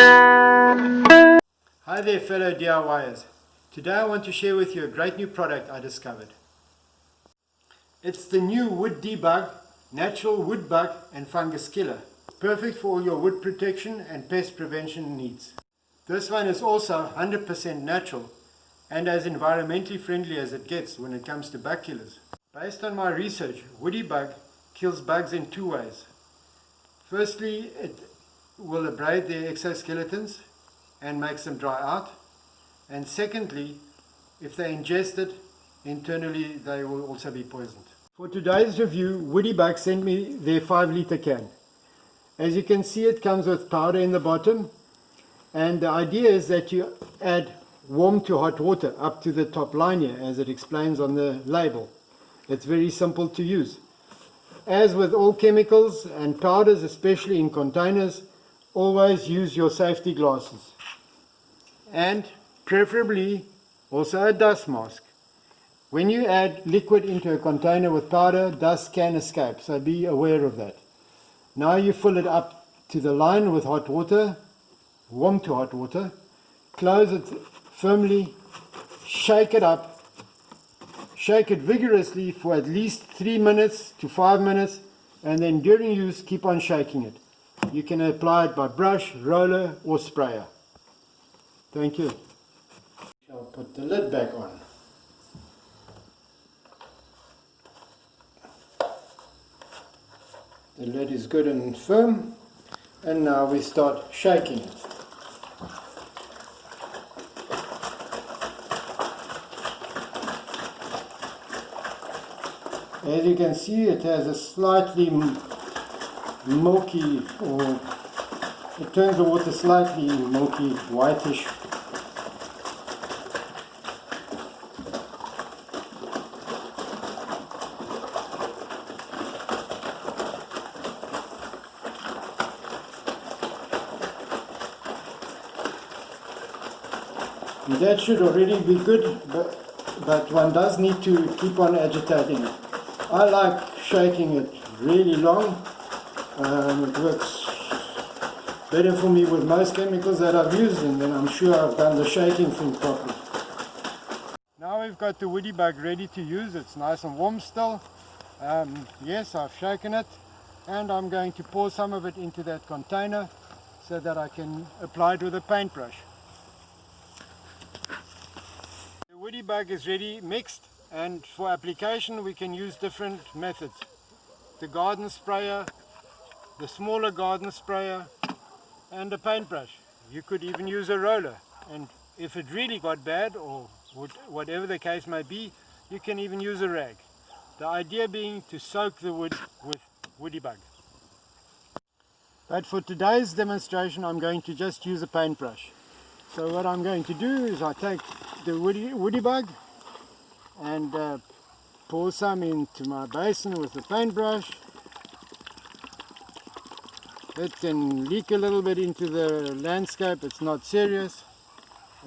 Hi there fellow DIYers. Today I want to share with you a great new product I discovered. It's the new Wood Debug Natural Wood Bug and Fungus Killer. Perfect for all your wood protection and pest prevention needs. This one is also 100% natural and as environmentally friendly as it gets when it comes to bug killers. Based on my research, Woody Bug kills bugs in two ways. Firstly, it will abrade their exoskeletons and makes them dry out. And secondly, if they ingest it, internally they will also be poisoned. For today's review, Woody Bug sent me their 5-litre can. As you can see, it comes with powder in the bottom, and the idea is that you add warm to hot water up to the top line here, as it explains on the label. It's very simple to use. As with all chemicals and powders, especially in containers, always use your safety glasses. And preferably also a dust mask. When you add liquid into a container with powder, dust can escape, so be aware of that. Now you fill it up to the line with hot water, warm to hot water, close it firmly, shake it up, shake it vigorously for at least 3 minutes to 5 minutes, and then during use keep on shaking it. You can apply it by brush, roller or sprayer. Thank you. I'll put the lid back on. The lid is good and firm, and now we start shaking it. As you can see, it has a slightly milky, or it turns the water slightly milky, whitish. That should already be good, but one does need to keep on agitating it. I like shaking it really long. It works better for me with most chemicals that I've used, and then I'm sure I've done the shaking thing properly. Now we've got the Woody Bug ready to use. It's nice and warm still. Yes, I've shaken it, and I'm going to pour some of it into that container so that I can apply it with a paintbrush. The Woody Bug is ready mixed, and for application we can use different methods. The garden sprayer, the smaller garden sprayer, and a paintbrush. You could even use a roller, and if it really got bad, or whatever the case may be, you can even use a rag. The idea being to soak the wood with Woody Bug. But for today's demonstration I'm going to just use a paintbrush. So what I'm going to do is I take the Woody Bug and pour some into my basin with the paintbrush. It can leak a little bit into the landscape, it's not serious,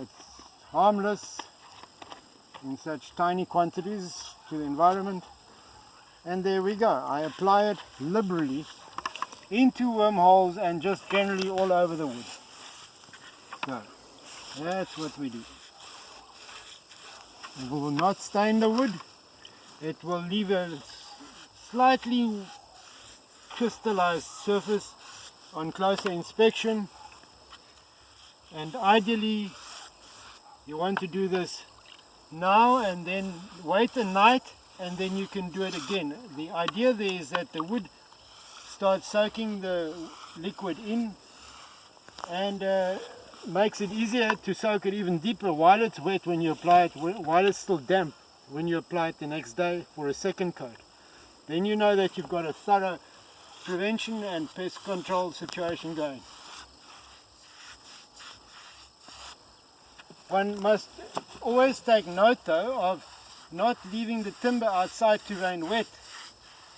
it's harmless in such tiny quantities to the environment. And there we go, I apply it liberally into wormholes and just generally all over the wood. So that's what we do. It will not stain the wood, it will leave a slightly crystallized surface on closer inspection, and ideally you want to do this now and then wait a night and then you can do it again. The idea there is that the wood starts soaking the liquid in and makes it easier to soak it even deeper while it's wet when you apply it, while it's still damp when you apply it the next day for a second coat. Then you know that you've got a thorough prevention and pest control situation going. One must always take note though of not leaving the timber outside to rain wet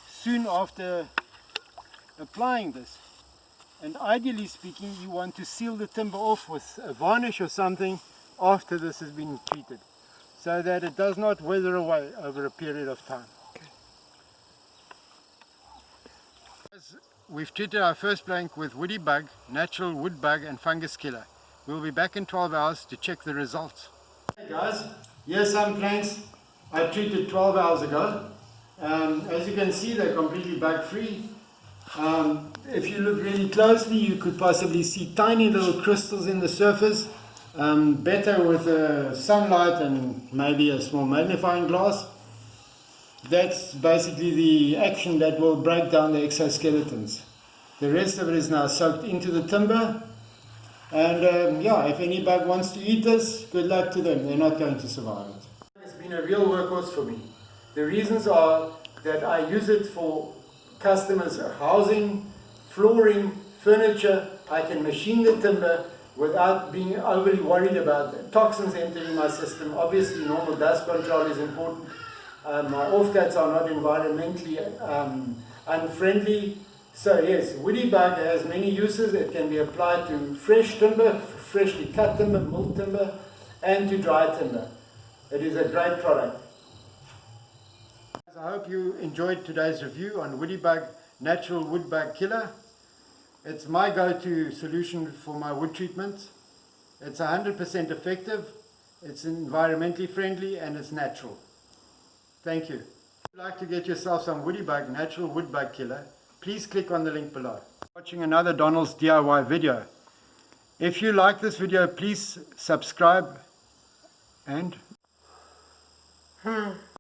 soon after applying this. And ideally speaking, you want to seal the timber off with a varnish or something after this has been treated, so that it does not weather away over a period of time. we've treated our first blank with woody bug, natural wood bug and fungus killer. We'll be back in 12 hours to check the results. Hey guys, here's some planks I treated 12 hours ago. As you can see, they're completely bug free. If you look really closely, you could possibly see tiny little crystals in the surface. Better with sunlight and maybe a small magnifying glass. That's basically the action that will break down the exoskeletons. The rest of it is now soaked into the timber. And yeah, if any bug wants to eat this, good luck to them. They're not going to survive it. It's been a real workhorse for me. The reasons are that I use it for customers' housing, flooring, furniture. I can machine the timber without being overly worried about toxins entering my system. Obviously, normal dust control is important. My offcuts are not environmentally unfriendly. So yes, woody bug has many uses. It can be applied to fresh timber, freshly cut timber, milled timber, and to dry timber. It is a great product. I hope you enjoyed today's review on woody bug, natural wood bug killer. It's my go-to solution for my wood treatments. It's 100% effective, it's environmentally friendly, and it's natural. Thank you. If you'd like to get yourself some woody bug, natural wood bug killer, please click on the link below. Watching another Donald's DIY video. If you like this video, please subscribe and